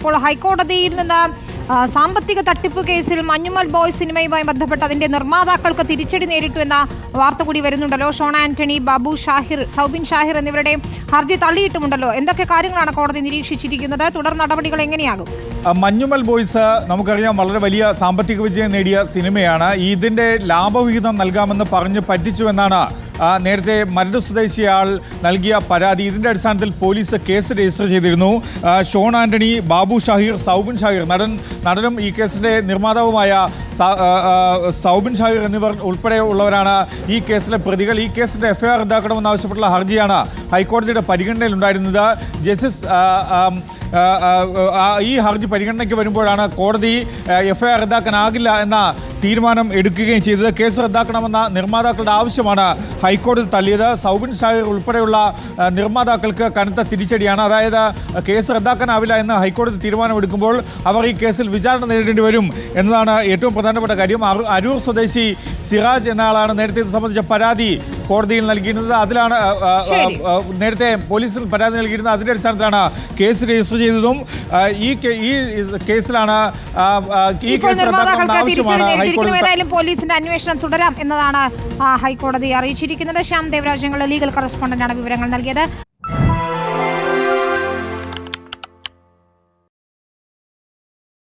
ഇപ്പോൾ ഹൈക്കോടതിയിൽ നിന്ന് സാമ്പത്തിക തട്ടിപ്പ് കേസിൽ മഞ്ഞുമൽ ബോയ്സ് സിനിമയുമായി ബന്ധപ്പെട്ട് അതിന്റെ നിർമ്മാതാക്കൾക്ക് തിരിച്ചടി നേരിട്ടു എന്ന വാർത്ത കൂടി വരുന്നുണ്ടല്ലോ. ഷോൺ ആന്റണി, ബാബു ഷാഹിർ, സൗബിൻ ഷാഹിർ എന്നിവരുടെ ഹർജി തള്ളിയിട്ടുമുണ്ടല്ലോ. എന്തൊക്കെ കാര്യങ്ങളാണ് കോടതി നിരീക്ഷിച്ചിരിക്കുന്നത്? തുടർ നടപടികൾ എങ്ങനെയാകും? മഞ്ഞുമൽ ബോയ്സ് നമുക്കറിയാം വളരെ വലിയ സാമ്പത്തിക വിജയം നേടിയ സിനിമയാണ്. ഇതിന്റെ ലാഭവിഹിതം നൽകാമെന്ന് പറഞ്ഞ് പറ്റിച്ചുവെന്നാണ് നേരത്തെ മരട് സ്വദേശിയാൾ നൽകിയ പരാതി. ഇതിന്റെ അടിസ്ഥാനത്തിൽ പോലീസ് കേസ് രജിസ്റ്റർ ചെയ്തിരുന്നു. ഷോൺ ആന്റണി, ബാബു ഷാഹിർ, സൗബിൻ ഷാഹിർ നടനും ഈ കേസിന്റെ നിർമ്മാതാവുമായ സൗബിൻ ഷാഹിർ എന്നിവർ ഉൾപ്പെടെയുള്ളവരാണ് ഈ കേസിലെ പ്രതികൾ. ഈ കേസിന്റെ എഫ്ഐആർ റദ്ദാക്കണമെന്നാവശ്യപ്പെട്ടുള്ള ഹർജിയാണ് ഹൈക്കോടതിയുടെ പരിഗണനയിലുണ്ടായിരുന്നത്. ജസ്റ്റിസ് ഈ ഹർജി പരിഗണനയ്ക്ക് വരുമ്പോഴാണ് കോടതി എഫ്ഐആർ റദ്ദാക്കാനാകില്ല എന്ന തീരുമാനം എടുക്കുകയും ചെയ്തത്. കേസ് റദ്ദാക്കണമെന്ന നിർമ്മാതാക്കളുടെ ആവശ്യമാണ് ഹൈക്കോടതി തള്ളിയത്. സൗബിൻ ഷാഹിർ ഉൾപ്പെടെയുള്ള നിർമ്മാതാക്കൾക്ക് കനത്ത തിരിച്ചടിയാണ്. അതായത് കേസ് റദ്ദാക്കാനാവില്ല എന്ന് ഹൈക്കോടതി തീരുമാനമെടുക്കുമ്പോൾ അവർ ഈ കേസിൽ വിചാരണ നേരിടേണ്ടി വരും എന്നതാണ് ഏറ്റവും പ്രധാനപ്പെട്ട കാര്യം. അരൂർ സ്വദേശി സിറാജ് എന്ന ആളാണ് നേരത്തെ ഇത് സംബന്ധിച്ച പരാതി കോടതിയിൽ നൽകിയിരുന്നത്. അതിലാണ് നേരത്തെ പോലീസിൽ പരാതി നൽകിയിരുന്നത്. അതിന്റെ അടിസ്ഥാനത്തിലാണ് കേസ് രജിസ്റ്റർ ചെയ്തതും. ഈ കേസിലാണ് ഏതായാലും പോലീസിന്റെ അന്വേഷണം തുടരാം എന്നതാണ് ഹൈക്കോടതി അറിയിച്ചിരിക്കുന്നത്. ശ്യാം ദേവരാജ്, ലീഗൽ കറസ്പോണ്ടന്റാണ് വിവരങ്ങൾ നൽകിയത്.